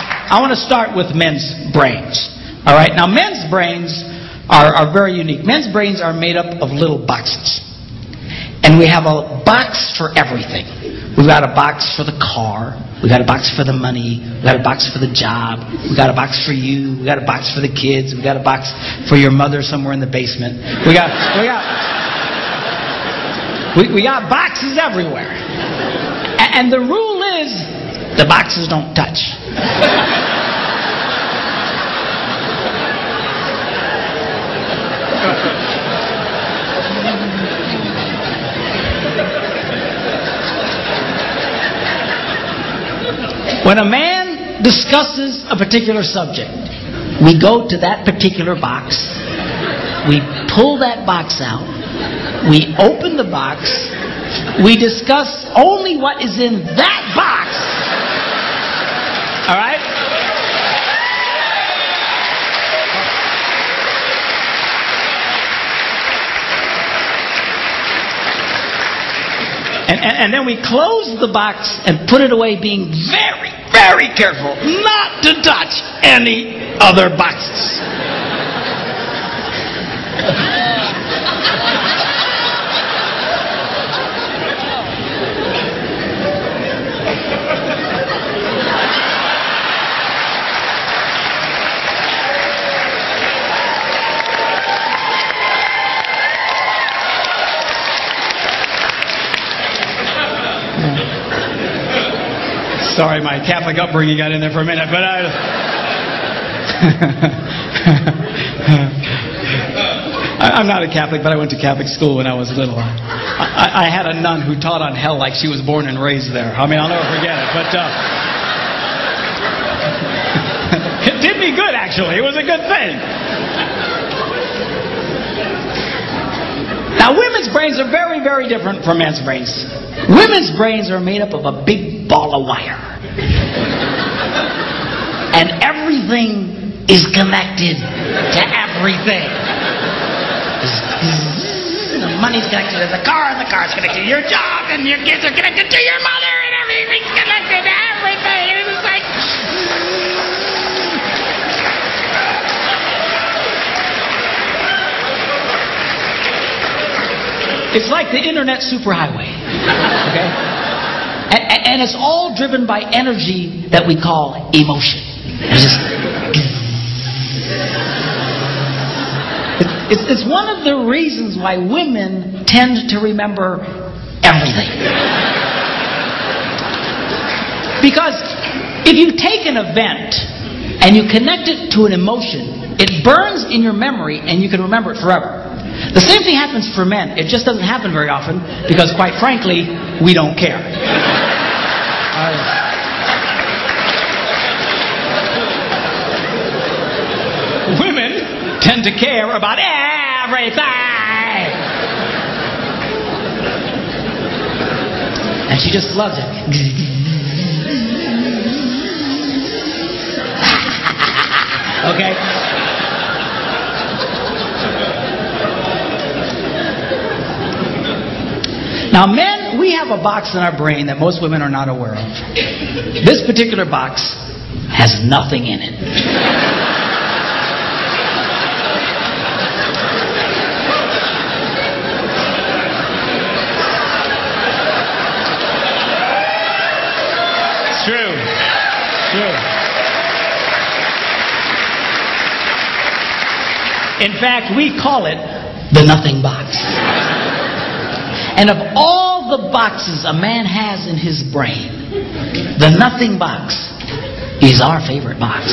I want to start with men's brains. All right, now men's brains are very unique. Men's brains are made up of little boxes. And we have a box for everything. We've got a box for the car. We've got a box for the money. We've got a box for the job. We've got a box for you. We've got a box for the kids. We've got a box for your mother somewhere in the basement. We got boxes everywhere. And the rule is, the boxes don't touch. When a man discusses a particular subject, we go to that particular box, we pull that box out, we open the box, we discuss only what is in that box. All right? And then we close the box and put it away, being very, very careful not to touch any other boxes. Sorry, my Catholic upbringing got in there for a minute, but I'm not a Catholic, but I went to Catholic school when I was little. I had a nun who taught on hell like she was born and raised there. I mean, I'll never forget it, but it did me good, actually. It was a good thing. Now, women's brains are very, very different from men's brains. Women's brains are made up of a big ball of wire. And everything is connected to everything. The money's connected to the car, and the car's connected to your job, and your kids are connected to your mother, and everything's connected to everything. And it's like... It's like the internet superhighway. Okay? And it's all driven by energy that we call emotion. It's one of the reasons why women tend to remember everything. Because if you take an event and you connect it to an emotion, it burns in your memory and you can remember it forever. The same thing happens for men. It just doesn't happen very often because, quite frankly, we don't care. Women tend to care about everything. And she just loves it. Okay? Now, men, we have a box in our brain that most women are not aware of. This particular box has nothing in it. It's true. It's true. In fact, we call it the nothing box. And of all the boxes a man has in his brain, the nothing box is our favorite box.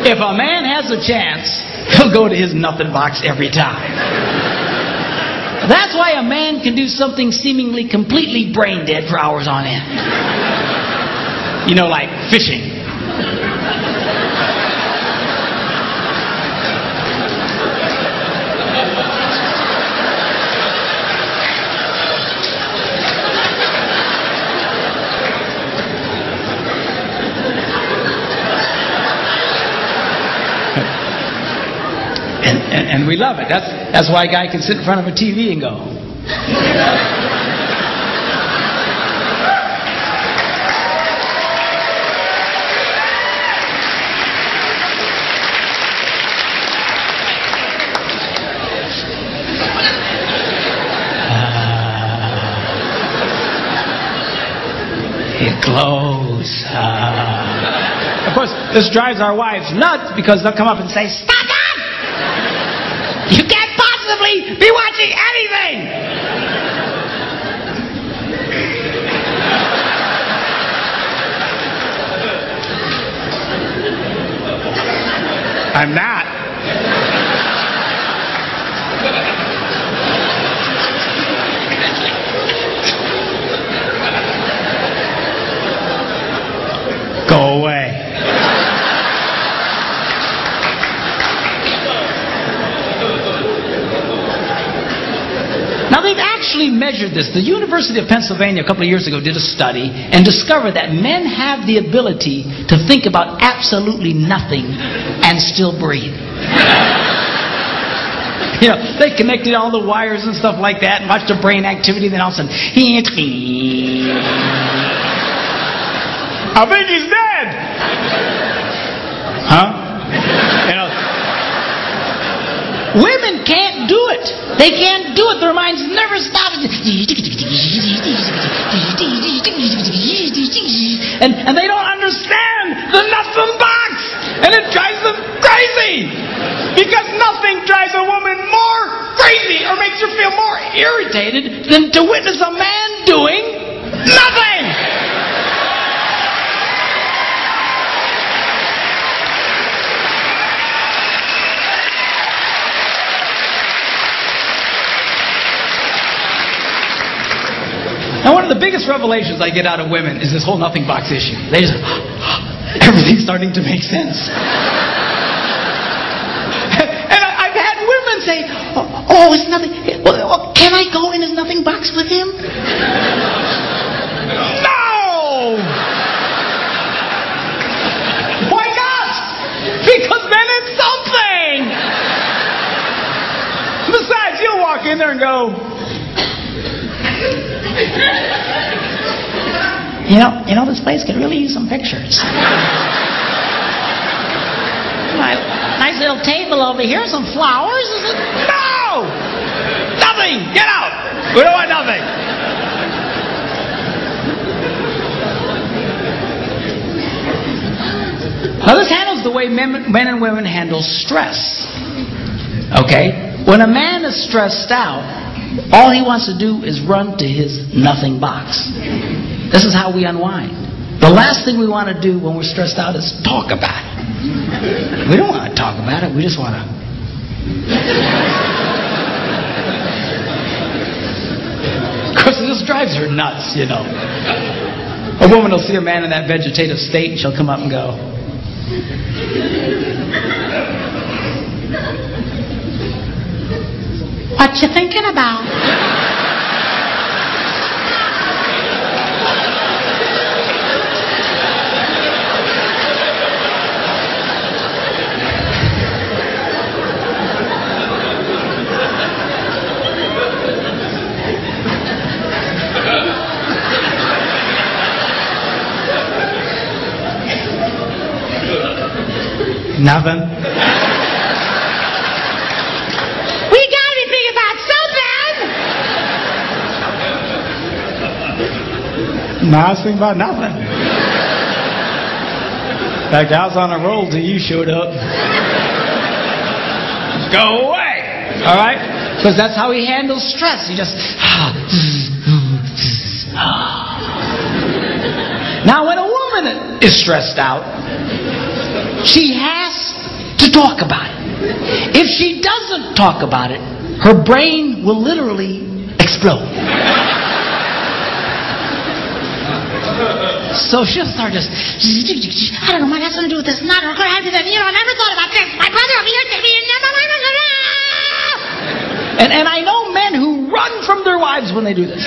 If a man has a chance, he'll go to his nothing box every time. That's why a man can do something seemingly completely brain dead for hours on end. You know, like fishing. And we love it. That's why a guy can sit in front of a TV and go. It glows. Of course, this drives our wives nuts because they'll come up and say, "Stop that! You can't possibly be watching anything!" I'm not. Go away. Now they've actually measured this. The University of Pennsylvania a couple of years ago did a study and discovered that men have the ability to think about absolutely nothing and still breathe. You know, they connected all the wires and stuff like that and watched the brain activity, then all of a sudden, I think he's dead. Huh? You know, women can't do it. They can't do it. Their minds never stop. And they don't understand the nuts and bolts. And it drives them crazy. Because nothing drives a woman more crazy or makes her feel more irritated than to witness a man doing nothing. Now, one of the biggest revelations I get out of women is this whole nothing box issue. They just, everything's starting to make sense. And I've had women say, "Oh, it's nothing. Well, can I go in his nothing box with him?" No! Why not? Because then it's something. Besides, you'll walk in there and go, You know, this place could really use some pictures. Nice little table over here, some flowers. No! Nothing! Get out! We don't want nothing. Now this handles the way men and women handle stress. Okay? When a man is stressed out, all he wants to do is run to his nothing box. This is how we unwind. The last thing we want to do when we're stressed out is talk about it. We don't want to talk about it. We just want to... Of course, this drives her nuts, you know. A woman will see a man in that vegetative state and she'll come up and go, "What you thinking about?" Nothing. We gotta be thinking about something. No, I was thinking about nothing. In fact, I was on a roll till you showed up. Go away. All right? Because that's how he handles stress. He just... Now, when a woman is stressed out, she has to talk about it. If she doesn't talk about it, her brain will literally explode. So she'll start just, I don't know, might have something to do with this. Not going to have to do that. You know, I never thought about this. My brother over here told me. And I know men who run from their wives when they do this.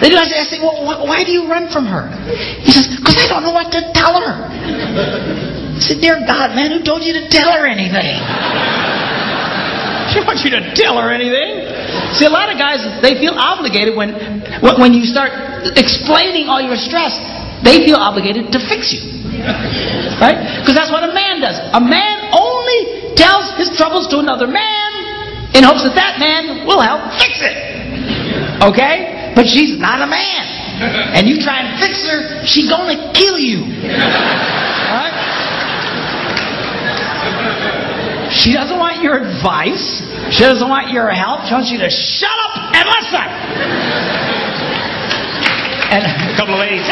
They do. I say, "Well, why do you run from her?" He says, "Because I don't know what to tell her." I said, "Dear God, man, who told you to tell her anything?" She wants you to tell her anything. See, a lot of guys, they feel obligated when you start explaining all your stress. They feel obligated to fix you, right? Because that's what a man does. A man only tells his troubles to another man in hopes that that man will help fix it. Okay? But she's not a man. and you try and fix her, she's gonna kill you. Right? She doesn't want your advice. She doesn't want your help. She wants you to shut up and listen. And a couple of ladies,